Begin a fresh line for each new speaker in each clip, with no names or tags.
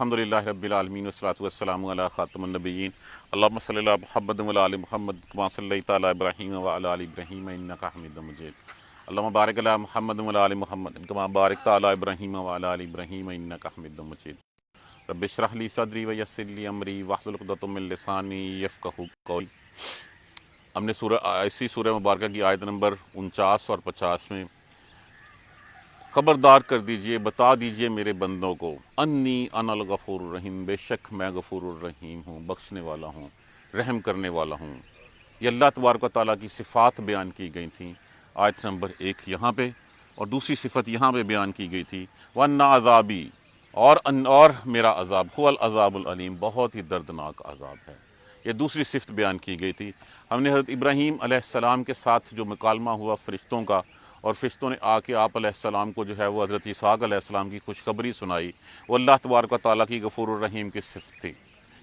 अल्हम्दुलिल्लाहि रब्बिल आलमीन वस्सलातु वस्सलामु अला खातिमुन नबिय्यीन अल्लाहुम्मा सल्लि अला मुहम्मद व अला आलि मुहम्मद कमा सल्लैता अला इब्राहीम व अला आलि इब्राहीम इन्नका हमीदुम मजीद अल्लाहुम्मा बारिक अला मुहम्मद व अला आलि मुहम्मद कमा बारकता अला इब्राहीम व अला आलि इब्राहीम इन्नका हमीदुम मजीद रब्बि इश्रह ली सदरी व यस्सिर ली अमरी वहलुल उक़दतम मिन लिसानी यफ़क़हू क़ौली। हमने इसी सूरह मुबारक की आयत नंबर 49 और 50 में खबरदार कर दीजिए, बता दीजिए मेरे बंदों को, अन्नी अनल गफूर रहीम, बेशक मैं गफूर रहीम हूँ, बख्शने वाला हूँ, रहम करने वाला हूँ। ये अल्लाह तबारक व तआला की सिफ़ात बयान की गई थी आयत नंबर 1 यहाँ पे, और दूसरी सिफत यहाँ पे बयान की गई थी वन्ना अज़ाबी, और मेरा अज़ाब हुवल अज़ाबुल अलीम, बहुत ही दर्दनाक अज़ाब है। ये दूसरी सिफत बयान की गई थी। हमने हज़रत इब्राहीम अलैहिस्सलाम के साथ जो मुकालमा हुआ फ़रिश्तों का, और फ़रिश्तों ने आके आप अलैहिस्सलाम को जो है वो हज़रत इसहाक़ अलैहिस्सलाम की खुशखबरी सुनाई, वो अल्लाह तबारक व तआला की गफूर रहीम की सिफत थी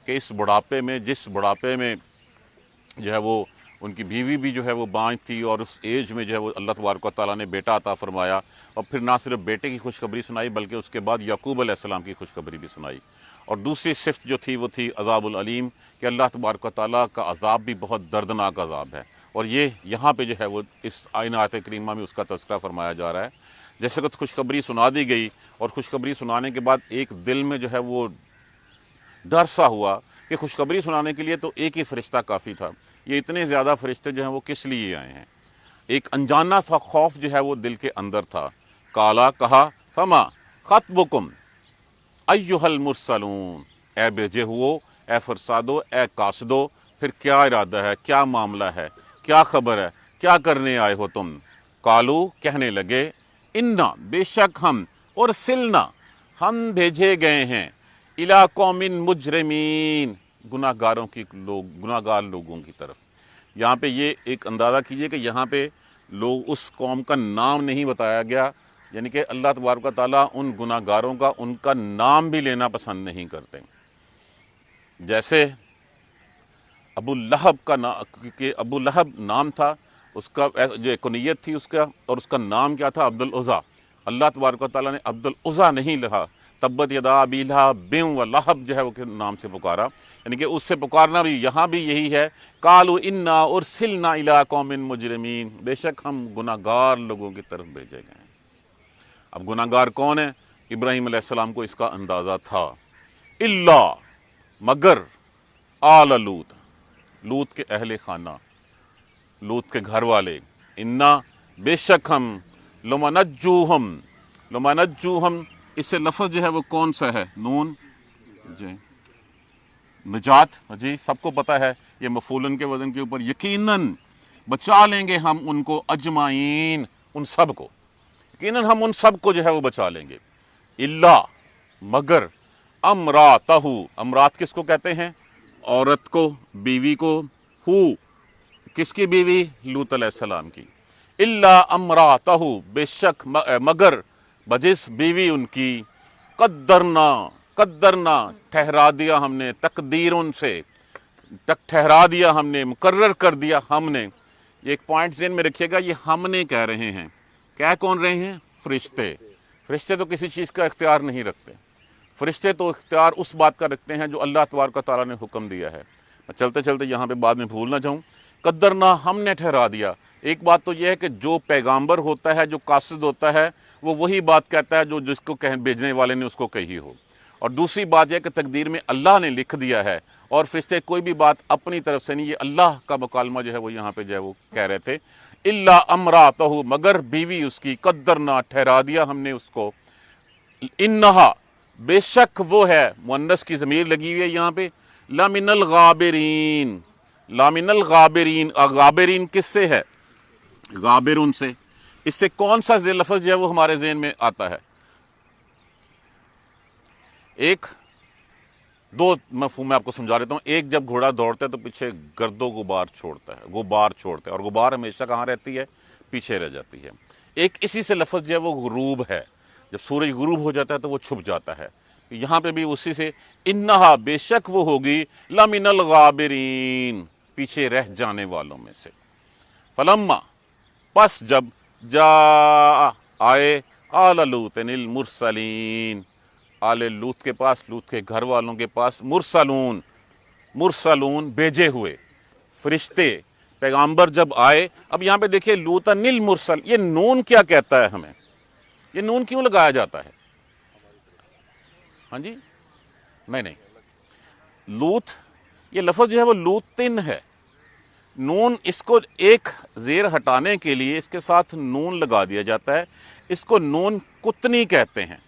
कि इस बुढ़ापे में, जिस बुढ़ापे में जो है वो उनकी बीवी भी जो है वो बाँझ थी, और उस एज में जो है वो अल्लाह तबारक व तआला ने बेटा अता फरमाया, और फिर ना सिर्फ बेटे की खुशखबरी सुनाई बल्कि उसके बाद याकूब अलैहिस्सलाम की खुशखबरी भी सुनाई। और दूसरी सिफत जो थी वो थी अज़ाबुल अलीम, कि अल्लाह तबारक व तआला का अज़ाब भी बहुत दर्दनाक अज़ाब है। और ये यहाँ पे जो है वो इस आयत करीमा में उसका तज़किरा फरमाया जा रहा है। जैसे कि खुशखबरी सुना दी गई, और खुशखबरी सुनाने के बाद एक दिल में जो है वो डर सा हुआ कि खुशखबरी सुनाने के लिए तो एक ही फ़रिश्ता काफ़ी था, ये इतने ज़्यादा फ़रिश्ते जो हैं वो किस लिए आए हैं। एक अनजाना सा खौफ जो है वो दिल के अंदर था। काला, कहा, फमा खतबुकुम अय्युहल मुरसलून, ए भेजे हुओ, ए फरसादो, ए कासदो, फिर क्या इरादा है, क्या मामला है, क्या खबर है, क्या करने आए हो तुम। कालू, कहने लगे, इन्ना, बेशक हम, और सिलना, हम भेजे गए हैं, इला कौमिन मुजरिमीन, गुनाहगारों की गुनाहगार लोगों की तरफ। यहाँ पे ये एक अंदाज़ा कीजिए कि यहाँ पे लोग, उस कौम का नाम नहीं बताया गया, यानी कि अल्लाह तबारक व तआला उन गुनाहगारों का, उनका नाम भी लेना पसंद नहीं करते। जैसे अबू लहब का कि अबू लहब नाम था उसका, जो कुनियत थी उसका, और उसका नाम क्या था, अब्दुल उज़ा। अल्लाह तबारक व तआला ने अब्दुल उज़ा नहीं लिखा, तब्बत यदा अबी लहबिन व लहब जो है वो के नाम से पुकारा, यानी कि उससे पुकारना भी यहाँ भी यही है। कालू इन्ना उरसिलना इला कौमिन मुजरिमीन, बेशक हम गुनाहगार लोगों की तरफ भेजे गए हैं। अब गुनाहगार कौन है? इब्राहीम अलैहिस्सलाम को इसका अंदाज़ा था। इल्ला, मगर, आल लूत, लूत के अहले खाना, लूत के घर वाले, इन्ना, बेशक हम, लमनज्जूहम, इससे लफ्ज़ जो है वो कौन सा है, नून जी, नजात जी, सबको पता है ये मफूलन के वज़न के ऊपर, यकीनन बचा लेंगे हम उनको, अजमाइन, उन सब को, यकीनन हम उन सब को जो है वो बचा लेंगे। इल्ला, मगर, अमरातहू, अमरात किसको कहते हैं? औरत को, बीवी को। हु, किसकी बीवी? लूत अलैहिस्सलाम की। इल्ला अमरातहू, बेशक, मगर, बजिस बीवी उनकी, कद्दरना, ठहरा दिया हमने, तकदीर उनसे ठहरा दिया हमने, मुकर्रर कर दिया हमने। ये एक पॉइंट ज़हन में रखिएगा, ये हमने कह रहे हैं, कह कौन रहे हैं? फरिश्ते। फरिश्ते तो किसी चीज़ का इख्तियार नहीं रखते, फरिश्ते तो इख्तियार उस बात का रखते हैं जो अल्लाह तबारक व तआला ने हुक्म दिया है। मैं चलते चलते यहाँ पे बाद में भूल ना जाऊँ, कद्दरना, हमने ठहरा दिया। एक बात तो यह है कि जो पैगाम्बर होता है, जो कासिद होता है, वो वही बात कहता है जो जिसको भेजने वाले ने उसको कही हो। और दूसरी बात यह कि तकदीर में अल्लाह ने लिख दिया है, और फरिश्ते कोई भी बात अपनी तरफ से नहीं, ये अल्लाह का मुकालमा जो है वो यहाँ पे जो है वो कह रहे थे। इल्ला अमरातहू, मगर बीवी उसकी, कद्दरना, ठहरा दिया हमने उसको, इन्नहा, बेशक वो है, मुअन्नस की ज़मीर लगी हुई है यहाँ पे, लामिनल गाबिरीन, लामिनल गाबिरीन, गाबिरीन किससे है? गाबिरून से। इससे कौन सा लफ्ज़ जो है वो हमारे ज़हन में आता है? एक दो मफ़हूम मैं आपको समझा देता हूँ। एक, जब घोड़ा दौड़ता है तो पीछे गर्दो गुबार छोड़ता है, गुबार छोड़ता है, और गुबार हमेशा कहाँ रहती है? पीछे रह जाती है। एक इसी से लफ्ज़ जो है वो गुरूब है, जब सूरज गुरूब हो जाता है तो वो छुप जाता है। यहाँ पे भी उसी से, इन्नहा, बेशक वो होगी, लमिनल गाबिरीन, पीछे रह जाने वालों में से। फलम्मा, पस जब, जा आए, आल लूतनिल मुरसलीन, आले लूत के पास, लूत के घर वालों के पास, मुरसलून, मुरसलून भेजे हुए फरिश्ते, पैगाम्बर जब आए। अब यहाँ पे देखिए लूतनिल मुरसल, ये नून क्या कहता है हमें, ये नून क्यों लगाया जाता है? हाँ जी, नहीं, लूत, ये लफ्ज़ जो है वो लूतिन है। नून, इसको एक ज़ेर हटाने के लिए इसके साथ नून लगा दिया जाता है। इसको नून कुतनी कहते हैं।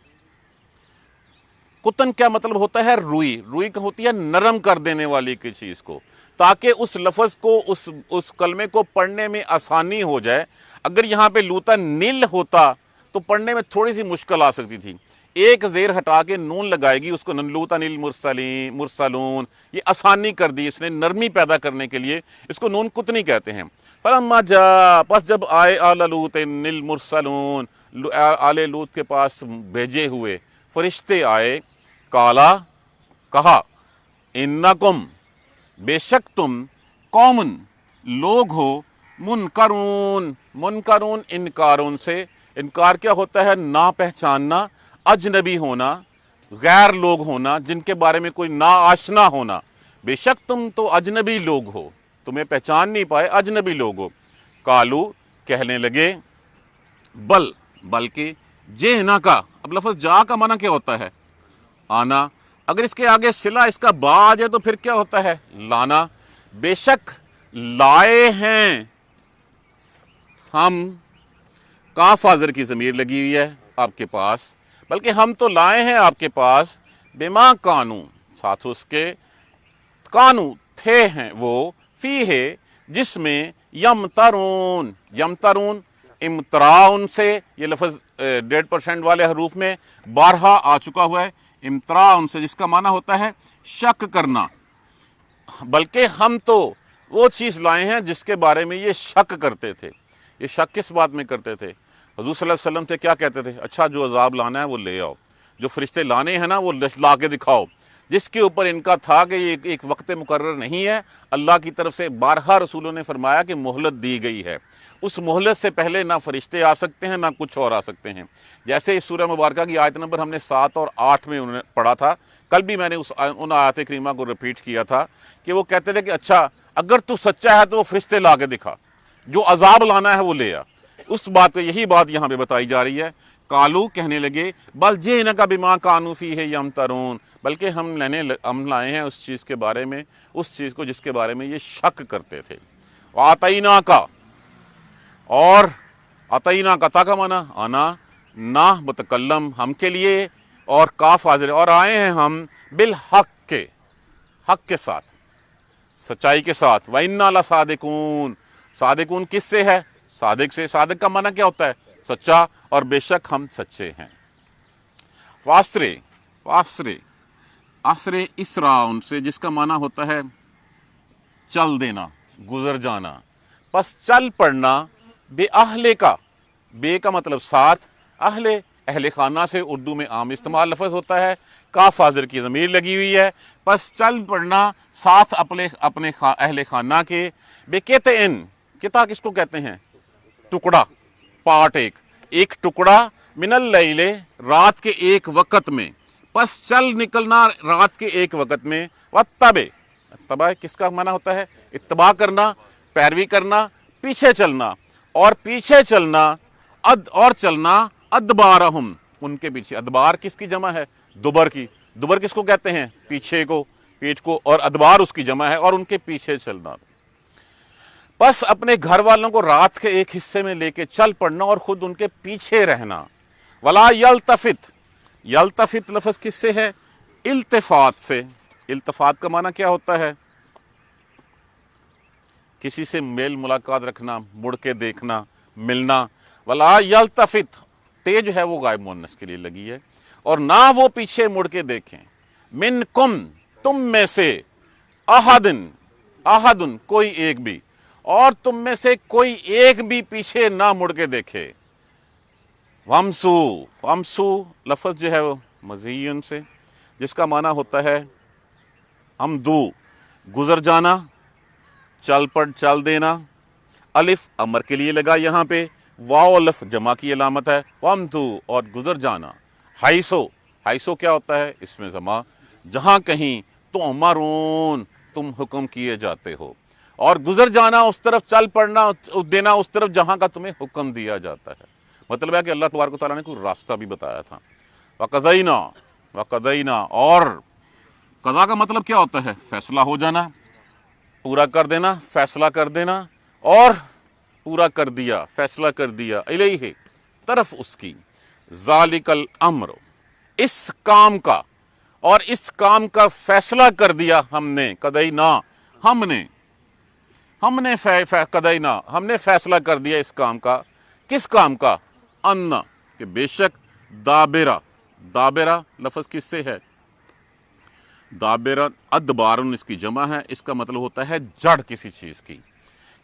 कुतन क्या मतलब होता है? रुई, रुई का होती है नरम कर देने वाली की चीज़ को, ताकि उस लफ्ज़ को, उस कलमे को पढ़ने में आसानी हो जाए। अगर यहाँ पे लूता नील होता तो पढ़ने में थोड़ी सी मुश्किल आ सकती थी। एक ज़ेर हटा के नून लगाएगी, उसको लूता नील मुरसलून, ये आसानी कर दी इसने, नरमी पैदा करने के लिए इसको नून कुतनी कहते हैं। पर अम्मा जा, बस जब आए आला लूत नील मुरसलून, आले लूत के पास भेजे हुए फरिश्ते आए, काला, कहा, इन्नकुम, बेशक तुम, कौमन, लोग हो, मुनकरून, मुनकरून इनकारों से, इनकार क्या होता है? ना पहचानना, अजनबी होना, गैर लोग होना, जिनके बारे में कोई ना आशना होना। बेशक तुम तो अजनबी लोग हो, तुम्हें पहचान नहीं पाए, अजनबी लोग हो। कालू, कहने लगे, बल, बल्कि, जे ना का, अब लफ्ज़ जा का माना क्या होता है? आना। अगर इसके आगे सिला इसका बा आ जाए तो फिर क्या होता है? लाना। बेशक लाए हैं हम, काफ हाज़िर की ज़मीर लगी हुई है आपके पास, बल्कि हम तो लाए हैं आपके पास, बेमा कानू, साथ उसके, कानू थे हैं वो, फी है जिसमें, यमतरून, यमतरून, इम्तराउन से, ये लफ्ज़ 1.5% वाले हरूफ में 12 आ चुका हुआ है। इम्तराउन से, जिसका माना होता है शक करना, बल्कि हम तो वो चीज़ लाए हैं जिसके बारे में ये शक करते थे। ये शक किस बात में करते थे? हुज़ूर सल्लल्लाहु अलैहि वसल्लम से क्या कहते थे? अच्छा, जो अजाब लाना है वो ले आओ, जो फरिश्ते लाने हैं ना वो ला के दिखाओ। जिसके ऊपर इनका था कि ये एक वक्त मुकर्रर नहीं है, अल्लाह की तरफ से 12 रसूलों ने फरमाया कि मोहलत दी गई है, उस मोहलत से पहले ना फरिश्ते आ सकते हैं ना कुछ और आ सकते हैं। जैसे इस सूरह मुबारक की आयत नंबर हमने 7 और 8 में उन्होंने पढ़ा था, कल भी मैंने उन आयत करीमा को रिपीट किया था कि वो कहते थे कि अच्छा, अगर तू सच्चा है तो वो फरिश्ते ला के दिखा, जो अजाब लाना है वो ले आ। उस बात, यही बात यहाँ पे बताई जा रही है। कालू, कहने लगे, बल जे न का बिमा कानू फी है यमतरून, बल्कि हम लाए हैं उस चीज़ के बारे में, उस चीज़ को जिसके बारे में ये शक करते थे। आतईना का, और आतईना का, ता का माना आना, ना मुतकल्लम, हम के लिए, और काफ हाज़िर, और आए हैं हम बिल हक के, हक के साथ, सच्चाई के साथ। व इन्ना ला सादिकून, सादिकून किससे है? सादिक से। सादिक का माना क्या होता है? सच्चा, और बेशक हम सच्चे हैं। वासरे, वासरे, आसरे इसराउन से, जिसका माना होता है चल देना, गुजर जाना। बस चल पड़ना, बे अहले का, बे का मतलब साथ, अहले, अहले खाना से उर्दू में आम इस्तेमाल लफ्ज़ होता है, काफ हाज़िर की ज़मीर लगी हुई है। बस चल पड़ना साथ अपने अहले खाना के। बेकेते इन, किता किसको कहते हैं? टुकड़ा, पार्ट, एक टुकड़ा, मिनल लैले, रात के एक वक़्त में। बस चल निकलना रात के एक वक़्त में। वत्तबे, तबा किसका माना होता है? इत्तबा करना, पैरवी करना, पीछे चलना, और पीछे चलना, और चलना, अदबारहुम, उनके पीछे। अदबार किसकी जमा है? दुबर की। दुबर किसको कहते हैं? पीछे को, पीठ को, और अदबार उसकी जमा है, और उनके पीछे चलना। बस अपने घर वालों को रात के एक हिस्से में लेके चल पड़ना और खुद उनके पीछे रहना। वला यल्तफित, यल्तफित लफ्ज़ किससे है? इल्तिफात से। इल्तिफात का माना क्या होता है? किसी से मेल मुलाकात रखना, मुड़ के देखना, मिलना। वला यल्तफित, तेज है वो गायब मुन्नस के लिए लगी है, और ना वो पीछे मुड़ के देखें। मिनकुम, तुम में से, अहदन, अहदुन, कोई एक भी, और तुम में से कोई एक भी पीछे ना मुड़ के देखे। वमसू, वमसू लफ्ज़ जो है वो मज़ीयन से, जिसका माना होता है हमदू, गुजर जाना, चल देना। अलिफ अमर के लिए लगा यहाँ पे, वाव अलिफ जमा की अलामत है। वमदू, और गुजर जाना। हाइसो, حیثو کیا ہوتا ہے؟ اس میں زما، جہاں کہیں، تو عمرون تم حکم کیے جاتے ہو، اور گزر جانا اس طرف، چل پڑنا دینا اس طرف جہاں کا تمہیں حکم دیا جاتا ہے۔ مطلب ہے کہ اللہ تبارک و تعالیٰ نے کوئی راستہ بھی بتایا تھا۔ وَقَضَيْنَا، اور قضا کا مطلب کیا ہوتا ہے؟ فیصلہ ہو جانا، پورا کر دینا، فیصلہ کر دینا، اور پورا کر دیا، فیصلہ کر دیا، الیہ، طرف اس کی، ذالک الامر، اس کام کا، اور اس کام کا فیصلہ کر دیا ہم نے، قضینا، ہم نے قضینا، ہم نے فیصلہ کر دیا اس کام کا۔ کس کام کا؟ ان، کہ بے شک دابرہ، دابرہ لفظ کس سے ہے؟ دابرہ، ادبارن اس کی جمع ہے، اس کا مطلب ہوتا ہے جڑ کسی چیز کی،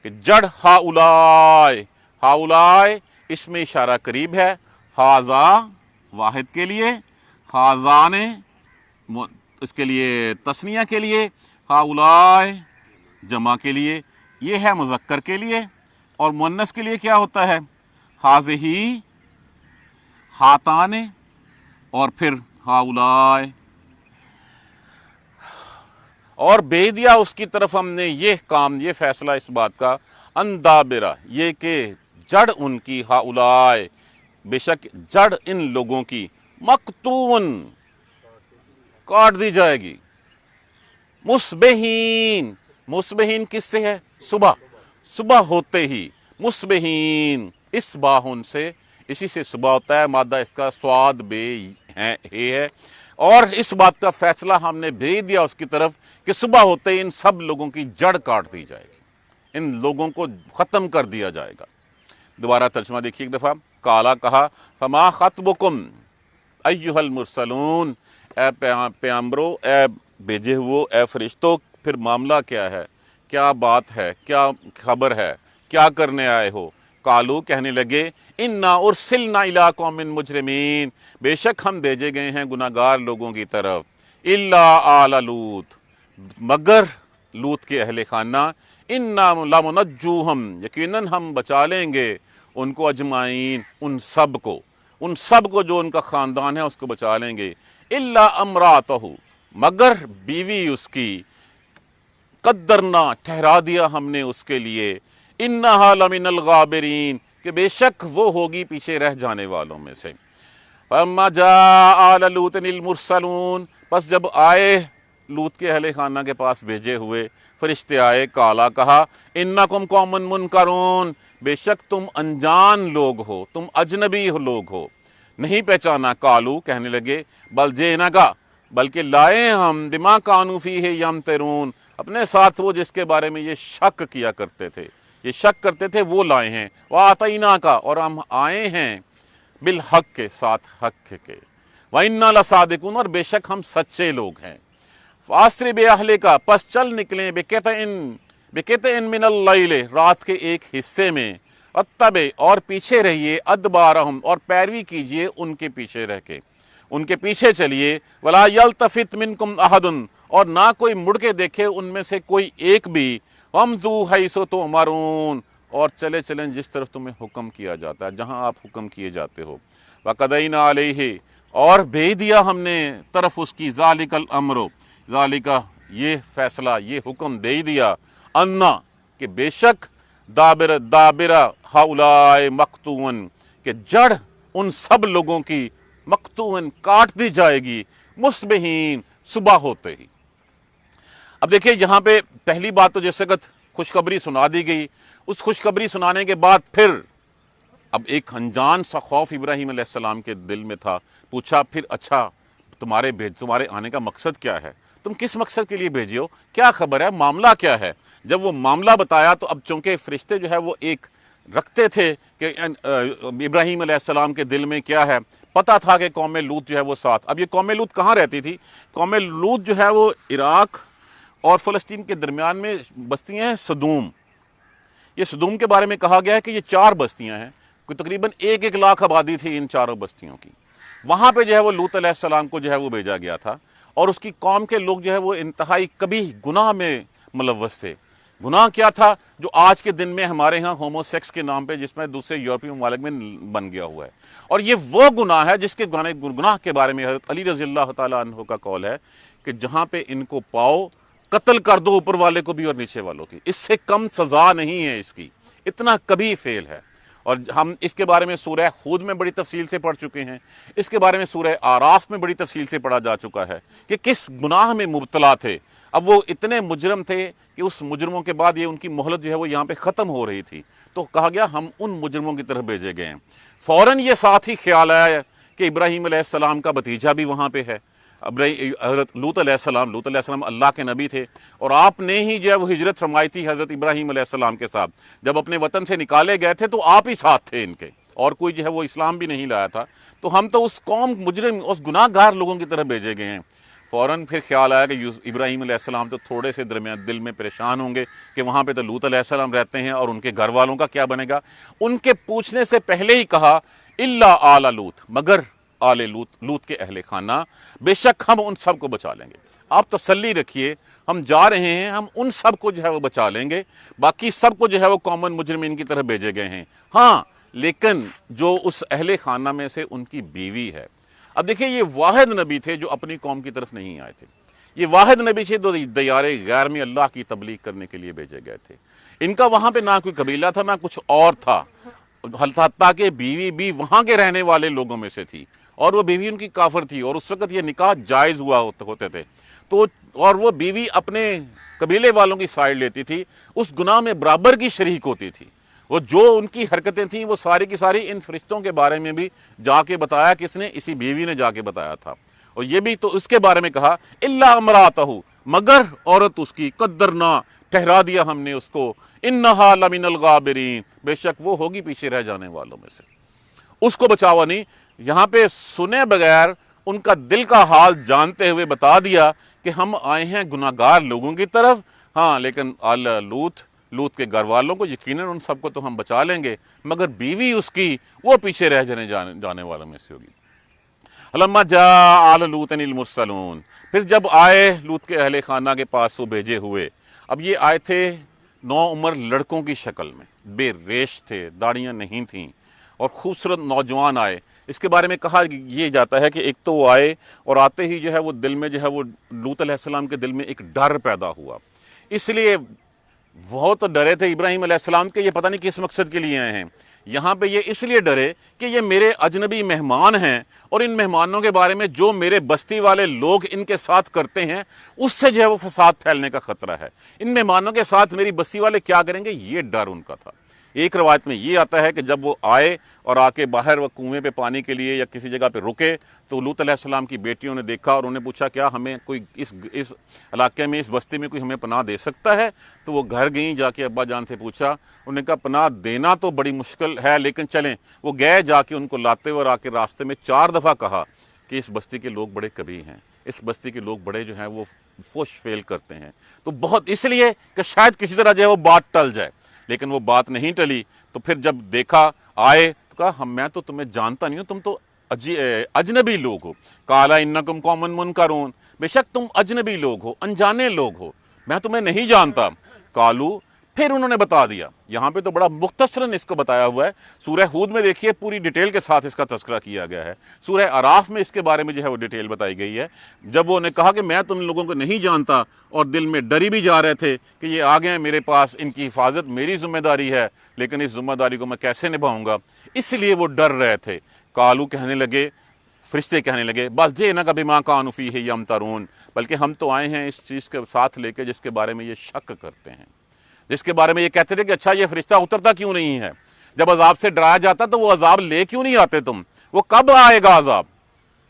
کہ جڑ، ہاؤلائے، ہاؤلائے اس میں اشارہ قریب ہے، ہاذا واحد کے لیے، ہاذان اس کے لیے تثنیہ کے لیے، ہاؤلائے جمع کے لیے، یہ ہے مذکر کے لیے، اور مؤنث کے لیے کیا ہوتا ہے؟ ہاذہی، ہاتان، اور پھر ہاؤلائے، اور بھیج دیا اس کی طرف ہم نے یہ کام، یہ فیصلہ اس بات کا، اندابرہ، یہ کہ جڑ ان کی، ہاؤلائے بے شک جڑ ان لوگوں کی، مقطوعن کاٹ دی جائے گی، مصبحین، مصبحین کس سے ہے؟ صبح، صبح ہوتے ہی، مصبحین اس باہن سے، اسی سے صبح ہوتا ہے، مادہ اس کا سواد بے ہے، اور اس بات کا فیصلہ ہم نے بھیج دیا اس کی طرف کہ صبح ہوتے ہی ان سب لوگوں کی جڑ کاٹ دی جائے گی، ان لوگوں کو ختم کر دیا جائے گا۔ دوبارہ ترجمہ دیکھیے ایک دفعہ، کالا کہا، فما خطبکم ایھا المرسلون، اے پیغمبرو، اے بھیجے ہوئے، اے فرشتوں، پھر معاملہ کیا ہے، کیا بات ہے، کیا خبر ہے، کیا کرنے آئے ہو؟ قالو، کہنے لگے، انا ارسلنا الی قوم مجرمین، بے شک ہم بھیجے گئے ہیں گناہگار لوگوں کی طرف، الا آل لوط، مگر لوط کے اہل خانہ، انا لمنجوہم، یقیناً ہم بچا لیں گے ان کو، اجمعین، ان سب کو جو ان کا خاندان ہے اس کو بچا لیں گے، الا امراتہ، مگر بیوی اس کی، قدرنا، ٹھہرا دیا ہم نے اس کے لیے، انہا لمن الغابرین، کہ بے شک وہ ہوگی پیچھے رہ جانے والوں میں سے۔ فَأَمَّا جَاءَ آلَ لُوطٍ الْمُرْسَلُونَ، پس جب آئے لوط کے اہل خانہ کے پاس بھیجے ہوئے فرشتے آئے، کالا کہا، اِنَّكُمْ قَوْمٌ مُنْكَرُونَ، بے شک تم انجان لوگ ہو، تم اجنبی لوگ ہو، نہیں پہچانا۔ کالو، کہنے لگے، بل جئناک، بلکہ لائے ہم، بما کانوا فیہ یمترون، اپنے ساتھ وہ جس کے بارے میں یہ شک کیا کرتے تھے، یہ شک کرتے تھے وہ لائے ہیں، وآتیناک، اور ہم آئے ہیں، بالحق کے ساتھ حق کے، وَإِنَّا لَصَادِقُونَ، اور بے شک ہم سچے لوگ ہیں۔ فَأَسْرِ بِأَهْلِكَ، پس چل نکلیں، بِقِطْعٍ مِّنَ اللَّيْلِ، رات کے ایک حصے میں، وَاتَّبِعْ، اور پیچھے رہیے، أَدْبَارَهُمْ، اور پیروی کیجئے ان کے پیچھے رہ کے، ان کے پیچھے چلیے، وَلَا يَلْتَفِتْ مِنْكُمْ أَحَدٌ، اور نہ کوئی مڑ کے دیکھے ان میں سے کوئی ایک بھی، وَامْضُوا حَيْثُ تُؤْمَرُونَ، اور چلے چلیں جس طرف تمہیں حکم کیا جاتا ہے، جہاں آپ حکم کیے جاتے ہو۔ وَقَضَيْنَا عَلَيْهِ، اور بھیج دیا ہم نے طرف اس کی، ذَلِكَ الْأَمْرُ، ذَلِكَ یہ فیصلہ، یہ حکم دے دیا، انا، کہ بے شک دابرہ ہؤلاء مقطوعن، کہ جڑ ان سب لوگوں کی، مقطوعن کاٹ دی جائے گی، مصبحین صبح ہوتے ہی۔ اب دیکھیں یہاں پہ پہلی بات تو جیسے کہ خوشخبری سنا دی گئی، اس خوشخبری سنانے کے بعد پھر اب ایک انجان سا خوف ابراہیم علیہ السلام کے دل میں تھا، پوچھا پھر، اچھا تمہارے آنے کا مقصد کیا ہے، تم کس مقصد کے لیے بھیجے ہو، کیا خبر ہے، معاملہ کیا ہے؟ جب وہ معاملہ بتایا تو اب چونکہ فرشتے جو ہے وہ ایک رکھتے تھے کہ ابراہیم علیہ السلام کے دل میں کیا ہے، پتہ تھا کہ قوم لوط جو ہے وہ ساتھ۔ اب یہ قوم لوط کہاں رہتی تھی؟ قوم لوط جو ہے وہ عراق اور فلسطین کے درمیان میں بستیاں ہیں صدوم۔ یہ صدوم کے بارے میں کہا گیا ہے کہ یہ 4 بستیاں ہیں، کوئی تقریباً 1 لاکھ آبادی تھی ان 4 بستیوں کی۔ وہاں پہ جو ہے وہ لوط علیہ السلام کو جو ہے وہ بھیجا گیا تھا، اور اس کی قوم کے لوگ جو ہے وہ انتہائی کبھی گناہ میں ملوث تھے، गुनाह क्या था जो आज के दिन में हमारे यहाँ होमोसेक्स के नाम पे जिसमें दूसरे यूरोपीय ममालिक में बन गया हुआ है। और ये वो गुनाह है जिसके गुनाह के बारे में हज़रत अली रज़ी अल्लाह ताला अन्हु का कौल है कि जहाँ पे इनको पाओ कत्ल कर दो, ऊपर वाले को भी और नीचे वालों की, इससे कम सज़ा नहीं है इसकी, इतना कभी फेल है। और हम इसके बारे में सूरह हूद में बड़ी तफसील से पढ़ चुके हैं, इसके बारे में सूरह आराफ में बड़ी तफसील से पढ़ा जा चुका है कि किस गुनाह में मुब्तला थे। अब वो इतने मुजरम थे कि उस मुजरमों के बाद ये उनकी मोहलत जो है वो यहाँ पे ख़त्म हो रही थी, तो कहा गया हम उन मुजरमों की तरफ भेजे गए हैं। फ़ौरन ये साथ ही ख्याल आया कि इब्राहीम अलैहिस्सलाम का भतीजा भी वहाँ पे है, हज़रत लूत अलैहिस्सलाम अल्लाह के नबी थे, और आपने ही जो है वो हिजरत फरमाई थी हज़रत इब्राहीम अलैहिस्सलाम के साथ। जब अपने वतन से निकाले गए थे तो आप ही साथ थे इनके, और कोई जो है वो इस्लाम भी नहीं लाया था। तो हम तो उस कौम मुजरिम, उस गुनाहगार लोगों की तरफ भेजे गए हैं। फ़ौरन फिर ख्याल आया कि इब्राहीम अलैहिस्सलाम तो थोड़े से दरमियान दिल में परेशान होंगे कि वहाँ पे तो लूत अलैहिस्सलाम रहते हैं और उनके घर वालों का क्या बनेगा। उनके पूछने से पहले ही कहा इल्ला आला लूत, मगर आले लूत के अहले खाना, बेशक हम उन सब को बचा लेंगे। आप तसल्ली रखिए, हम जा रहे हैं, हम उन सब को जो है वो बचा लेंगे, बाकी सब को जो है वो कॉमन मुजरिमीन की तरफ भेजे गए हैं। हाँ, लेकिन जो उस अहले खाना में से उनकी बीवी है। अब देखिए, ये वाहिद नबी थे जो अपनी कौम की तरफ नहीं आए थे, ये वाहिद नबी थे जो दयारे गैर में अल्लाह की तबलीग करने के लिए भेजे गए थे। इनका वहाँ पे ना कोई कबीला था ना कुछ और था, हत्ता कि बीवी भी वहाँ के रहने वाले लोगों में से थी, और वो बीवी उनकी काफिर थी, और उस वक्त ये निकाह जायज़ हुआ होते थे। तो और वो बीवी अपने कबीले वालों की साइड लेती थी, उस गुनाह में बराबर की शरीक होती थी। वो जो उनकी हरकतें थी वो सारी की सारी इन फरिश्तों के बारे में भी जाके बताया, किसने? इसी बीवी ने जाके बताया था। और ये भी तो उसके बारे में कहा इल्ला अमरातहु, मगर औरत उसकी, कद्दरना, ठहरा दिया हमने उसको, इन्नहा लमिनल गाबिरीन, बेशक वो होगी पीछे रह जाने वालों में से, उसको बचावा नहीं। यहाँ पे सुने बगैर उनका दिल का हाल जानते हुए बता दिया कि हम आए हैं गुनाहगार लोगों की तरफ। हाँ, लेकिन आला लूत के घर वालों को यकीनन उन सबको तो हम बचा लेंगे, मगर बीवी उसकी वो पीछे रह जाने वालों में से होगी। हलम्मा जा आल लूतनिल मुरसलून, फिर जब आए लूत के अहले खाना के पास वो भेजे हुए। अब ये आए थे 9 उम्र लड़कों की शक्ल में, बेरेश थे, दाढ़ियाँ नहीं थीं, और खूबसूरत नौजवान आए। इसके बारे में कहा यह जाता है कि एक तो वो आए और आते ही जो है वो दिल में जो है वो लूत अलैहिस्सलाम के दिल में एक डर पैदा हुआ, इसलिए बहुत डरे थे इब्राहीम अलैहिस्सलाम के, ये पता नहीं किस मकसद के लिए आए हैं। यहाँ पे ये इसलिए डरे कि ये मेरे अजनबी मेहमान हैं, और इन मेहमानों के बारे में जो मेरे बस्ती वाले लोग इनके साथ करते हैं उससे जो है वो फसाद फैलने का खतरा है। इन मेहमानों के साथ मेरी बस्ती वाले क्या करेंगे, ये डर उनका था। एक रवायत में ये आता है कि जब वो आए और आके बाहर वो कुएं पे पानी के लिए या किसी जगह पे रुके, तो लूत अलैहिस्सलाम की बेटियों ने देखा और उन्हें पूछा क्या हमें कोई इस इलाके में, इस बस्ती में कोई हमें पनाह दे सकता है। तो वो घर गई, जाके अब्बा जान से पूछा, उन्होंने कहा पनाह देना तो बड़ी मुश्किल है, लेकिन चलें। वो गए, जाके उनको लाते हुए और आके रास्ते में 4 दफ़ा कहा कि इस बस्ती के लोग बड़े कभी हैं, इस बस्ती के लोग बड़े जो हैं वो फोश फेल करते हैं। तो बहुत इसलिए कि शायद किसी तरह जो है वो बात टल जाए, लेकिन वो बात नहीं टली। तो फिर जब देखा आए तो कहा मैं तो तुम्हें जानता नहीं हूँ, तुम तो अजनबी लोग हो। काला इन्नकुम कौमुन मुनकरून, बेशक तुम अजनबी लोग हो, अनजाने लोग हो, मैं तुम्हें नहीं जानता। कालू, फिर उन्होंने बता दिया। यहाँ पे तो बड़ा मुख्तसरन इसको बताया हुआ है। सूरह हूद में देखिए पूरी डिटेल के साथ इसका तज़किरा किया गया है। सूरह आराफ में इसके बारे में जो है वो डिटेल बताई गई है। जब वो ने कहा कि मैं तुम लोगों को नहीं जानता, और दिल में डरी भी जा रहे थे कि ये आ गए मेरे पास, इनकी हिफाजत मेरी जिम्मेदारी है, लेकिन इस जिम्मेदारी को मैं कैसे निभाऊंगा, इसलिए वो डर रहे थे। कालू कहने लगे, फरिश्ते कहने लगे, बस जे ना कभी माँ कानू फीही यमतरून, बल्कि हम तो आए हैं इस चीज़ के साथ लेके जिसके बारे में ये शक करते हैं, जिसके बारे में ये कहते थे कि अच्छा ये फरिश्ता उतरता क्यों नहीं है, जब अजाब से डराया जाता तो वो अजाब ले क्यों नहीं आते तुम, वो कब आएगा अजाब।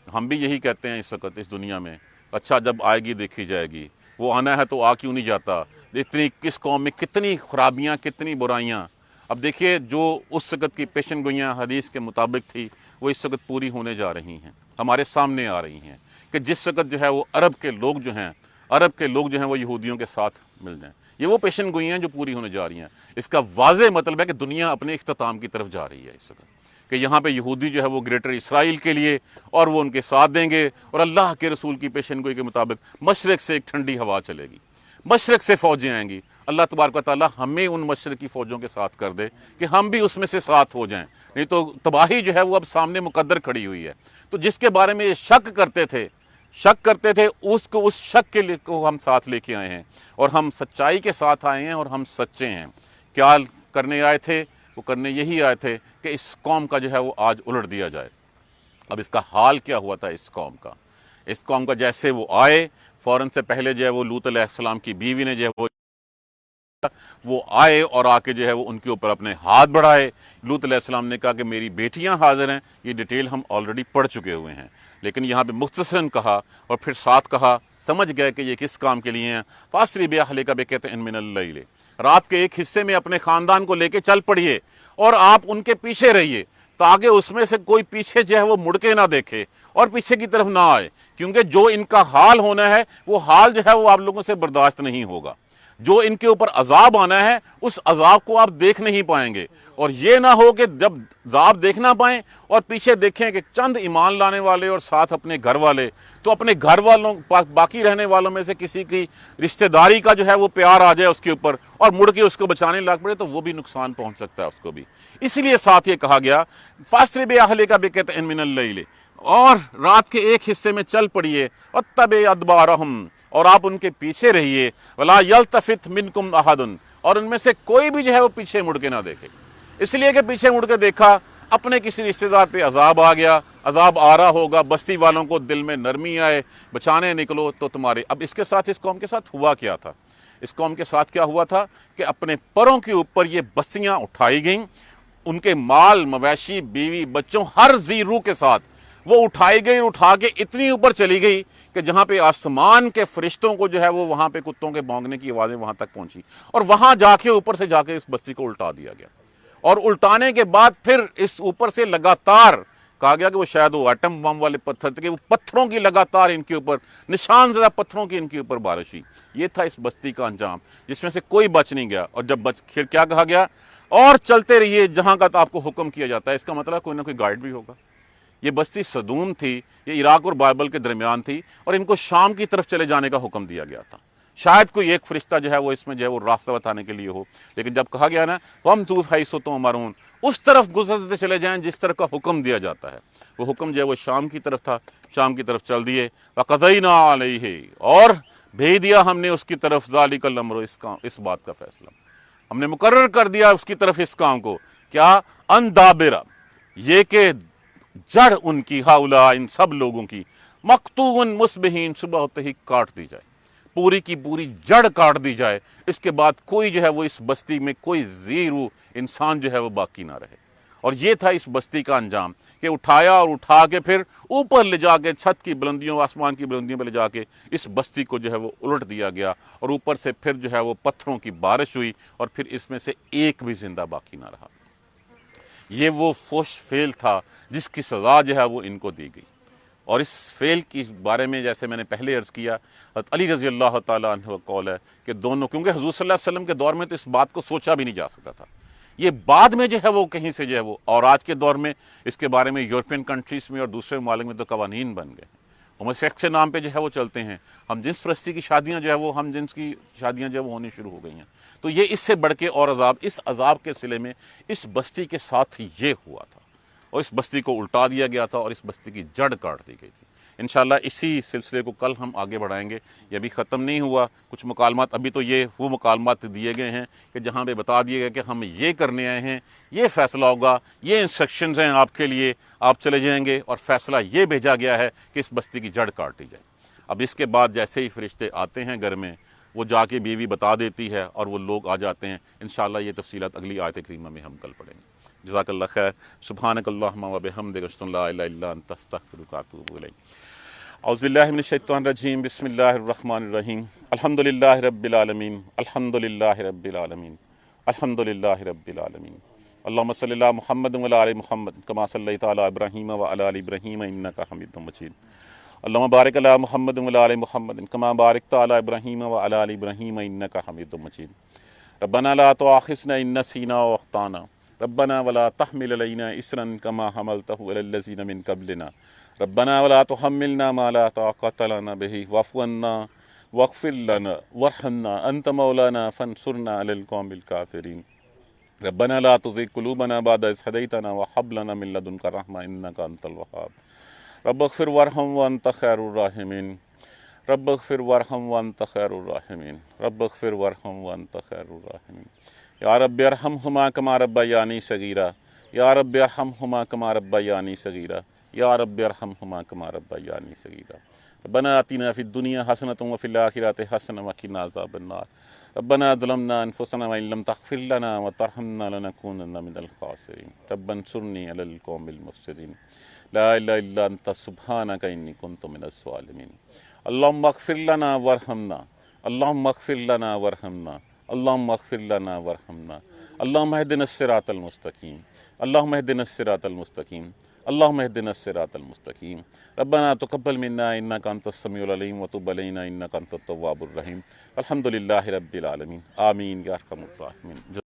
हम भी यही कहते हैं इस वक्त इस दुनिया में, अच्छा जब आएगी देखी जाएगी, वो आना है तो आ क्यों नहीं जाता। इतनी किस कौम में कितनी खराबियाँ, कितनी बुराइयाँ। अब देखिए जो उस वक्त की पेशन गोइयाँ हदीस के मुताबिक थी वो इस वक्त पूरी होने जा रही हैं, हमारे सामने आ रही हैं कि जिस वक्त जो है वो अरब के लोग जो हैं वो यहूदियों के साथ मिल जाएं, ये वो पेशन गोइयाँ जो पूरी होने जा रही हैं। इसका वाज़ेह मतलब है कि दुनिया अपने इख्तिताम की तरफ जा रही है इस वक्त, कि यहाँ पे यहूदी जो है वो ग्रेटर इसराइल के लिए और वो उनके साथ देंगे, और अल्लाह के रसूल की पेशन गोई के मुताबिक मशरक़ से एक ठंडी हवा चलेगी, मशरक़ से फ़ौजें आएंगी, اللہ तबारक व तआला हमें उन मशरकी फ़ौजों के साथ कर दे कि हम भी उसमें से साथ हो जाएं, नहीं तो तबाही जो है वो अब सामने मुकद्दर खड़ी हुई है। तो जिसके बारे में ये शक करते थे उसको, उस शक के लिए को हम साथ लेके आए हैं और हम सच्चाई के साथ आए हैं और हम सच्चे हैं। क्या करने आए थे? वो करने यही आए थे कि इस कौम का जो है वो आज उलट दिया जाए। अब इसका हाल क्या हुआ था इस कौम का? इस कौम का जैसे वो आए, फ़ौरन से पहले जो है वो लूत अलैहिस्सलाम की बीवी ने जो है वो आए और आके जो है वो उनके ऊपर अपने हाथ बढ़ाए। लूत अलैहिस्सलाम ने कहा कि मेरी बेटियां हाजिर हैं। ये डिटेल हम ऑलरेडी पढ़ चुके हुए हैं, लेकिन यहाँ पे मुख्तसरन कहा और फिर साथ कहा, समझ गए कि ये किस काम के लिए हैं। फासरी बिअहलिका बिक़ित्अइन मिनल लैल, रात के एक हिस्से में अपने ख़ानदान को लेके चल पड़िए और आप उनके पीछे रहिए ताकि उसमें से कोई पीछे जो है वो मुड़ के ना देखे और पीछे की तरफ ना आए, क्योंकि जो इनका हाल होना है वो हाल जो है वो आप लोगों से बर्दाश्त नहीं होगा। जो इनके ऊपर अजाब आना है उस अजाब को आप देख नहीं पाएंगे। और ये ना हो कि जब अजाब देख ना पाएं और पीछे देखें कि चंद ईमान लाने वाले और साथ अपने घर वाले, तो अपने घर वालों बाकी रहने वालों में से किसी की रिश्तेदारी का जो है वो प्यार आ जाए उसके ऊपर और मुड़ के उसको बचाने लग पड़े, तो वो भी नुकसान पहुंच सकता है उसको भी। इसलिए साथ ये कहा गया फासरी बिअहलिका बिक़ित्अइन मिनल लैल, और रात के एक हिस्से में चल पड़िए वत्तबि अदबारहुम, और आप उनके पीछे रहिए, वला यल्तफित मिनकुम अहदुन, और उनमें से कोई भी जो है वो पीछे मुड़ के ना देखे। इसलिए कि पीछे मुड़ के देखा अपने किसी रिश्तेदार पे अजाब आ गया, अजाब आ रहा होगा, बस्ती वालों को दिल में नरमी आए, बचाने निकलो तो तुम्हारे। अब इसके साथ इस कौम के साथ हुआ क्या था? इस कौम के साथ क्या हुआ था कि अपने परों के ऊपर ये बस्तियां उठाई गईं, उनके माल मवेशी बीवी बच्चों हर जी रूह के साथ वो उठाई गई, उठा के इतनी ऊपर चली गई कि जहां पे आसमान के फरिश्तों को जो है वो वहां पे कुत्तों के भौंकने की आवाजें वहां तक पहुंची, और वहां जाके ऊपर से जाके इस बस्ती को उल्टा दिया गया। और उल्टाने के बाद फिर इस ऊपर से लगातार कहा गया कि वो शायद वो एटम बम वाले पत्थर थे कि वो पत्थरों की लगातार इनके ऊपर निशान ज़रा पत्थरों की इनके ऊपर बारिश हुई। ये था इस बस्ती का अंजाम, जिसमें से कोई बच नहीं गया। और जब बच, फिर क्या कहा गया? और चलते रहिए जहां का तो आपको हुक्म किया जाता है। इसका मतलब कोई ना कोई गाइड भी होगा। ये बस्ती सदूम थी, ये इराक और बाइबल के दरमियान थी, और इनको शाम की तरफ चले जाने का हुक्म दिया गया था। शायद कोई एक फरिश्ता जो है वो इसमें जो है वो रास्ता बताने के लिए हो, लेकिन जब कहा गया ना हम तू हैसो तो मारून, उस तरफ गुजरते चले जाएं जिस तरफ का हुक्म दिया जाता है। वो हुक्म जो है वो शाम की तरफ था, शाम की तरफ चल दिए। वक़ज़ैना अलैहि, और भेज दिया हमने उसकी तरफ ज़ालिकल अम्र, इस बात का फैसला हमने मुकर्रर कर दिया उसकी तरफ इस काम को। क्या? अन दाबिरा, ये कि जड़ उनकी, हाउला, इन सब लोगों की, मकतून मुस्बिहीन, सुबह होते ही काट दी जाए, पूरी की पूरी जड़ काट दी जाए। इसके बाद कोई जो है वो इस बस्ती में कोई जीरू इंसान जो है वो बाकी ना रहे। और ये था इस बस्ती का अंजाम कि उठाया और उठा के फिर ऊपर ले जाके छत की बुलंदियों, आसमान की बुलंदियों पर ले जाके इस बस्ती को जो है वो उलट दिया गया, और ऊपर से फिर जो है वो पत्थरों की बारिश हुई, और फिर इसमें से एक भी जिंदा बाकी ना रहा। ये वो फोश फेल था जिसकी सज़ा जो है वो इनको दी गई। और इस फेल के बारे में जैसे मैंने पहले अर्ज़ किया, हज़रत अली रज़ी अल्लाह ताला अन्हु का कौल है कि दोनों, क्योंकि हुज़ूर सल्लल्लाहु अलैहि वसल्लम के दौर में तो इस बात को सोचा भी नहीं जा सकता था, ये बाद में जो है वो कहीं से जो है वो, और आज के दौर में इसके बारे में यूरोपियन कंट्रीज़ में और दूसरे ममालिक में तो कवानीन बन गए। होमोसेक्स के नाम पे जो है वो चलते हैं, हम जिन्स परस्ती की शादियां जो है वो, हम जिन्स की शादियां जो है वो होनी शुरू हो गई हैं। तो ये इससे बढ़ के और अजाब, इस अजाब के सिले में इस बस्ती के साथ ये हुआ था, और इस बस्ती को उल्टा दिया गया था और इस बस्ती की जड़ काट दी गई थी। इंशाल्लाह इसी सिलसिले को कल हम आगे बढ़ाएंगे। ये अभी ख़त्म नहीं हुआ, कुछ मुकालमात अभी तो ये वो मुकालमात दिए गए हैं कि जहाँ पे बता दिए गए कि हम ये करने आए हैं, ये फ़ैसला होगा, ये इंस्ट्रक्शंस हैं आपके लिए, आप चले जाएंगे, और फ़ैसला ये भेजा गया है कि इस बस्ती की जड़ काटी जाए। अब इसके बाद जैसे ही फरिश्ते आते हैं घर में, वो जाके बीवी बता देती है और वो लोग आ जाते हैं। इंशाल्लाह ये तफसीलात अगली आयत करीमा में हम कल पढ़ेंगे। जज़ाकल्लाह खैर। सुब्हानकल्लाहुम्मा व बिहम्दिक, अशहदु अन ला इलाहा इल्ला अंत, अस्तगफिरुका व अतूबु इलैक। औज़ु बिल्लाहि मिनश शैतानिर रजीम, बिस्मिल्लाहिर रहमानिर रहीम। अल्हम्दुलिल्लाहि रब्बिल आलमीन, अल्हम्दुलिल्लाहि रब्बिल आलमीन, अल्हम्दुलिल्लाहि रब्बिल आलमीन। अल्लाहुम्मा सल्लि अला मुहम्मद व अला आलि मुहम्मद कमा सल्लैता अला इब्राहीम व अला आलि इब्राहीम इन्नका हमीदुम मजीद। अल्लाहुम्मा बारिक अला मुहम्मद व अला आलि मुहम्मद कमा बारकता अला इब्राहीम व अला आलि इब्राहीम इन्नका हमीदुम मजीद। रब्बना ला तुआखिज़ना इन नसीना व अख़्ताना, रब्बना वला तहमिल अलैना इसरन कमा हमलतहु अलल लज़ीना मिन क़ब्लिना, रब्बना वला तुहम्मिलना मा ला ताक़त लना बिही वाफ़ु अन्ना واغفر لنا وارحمنا انت مولانا فانصرنا على القوم الكافرين ربنا لا تزغ قلوبنا بعد إذ هديتنا وهب لنا من لدنك رحمة إنك أنت الوهاب رب اغفر وارحم وأنت خير الراحمين رب اغفر وارحم وأنت خير الراحمين رب اغفر وارحم وأنت خير الراحمين يا رب ارحمهما كما ربياني صغيرا يا رب ارحمهما كما ربياني صغيرا يا رب ارحمهما كما ربياني صغيرا ربنا آتنا في الدنيا حسنة وفي الآخرة حسنة وقنا عذاب النار ربنا ظلمنا أنفسنا وإن لم تغفر لنا وترحمنا لنكونن من الخاسرين رب انصرني على القوم المفسدين لا إله إلا أنت سبحانك إني كنت من الظالمين اللهم اغفر لنا وارحمنا اللهم اغفر لنا وارحمنا اللهم اغفر لنا وارحمنا اللهم اهدنا الصراط المستقيم اللهم اهدنا الصراط المستقيم اللهم اهدنا الصراط المستقيم ربنا تقبل منا انك انت السميع العليم وتب علينا انك انت التواب الرحيم الحمد لله رب العالمين آمين يا ارحم الراحمين.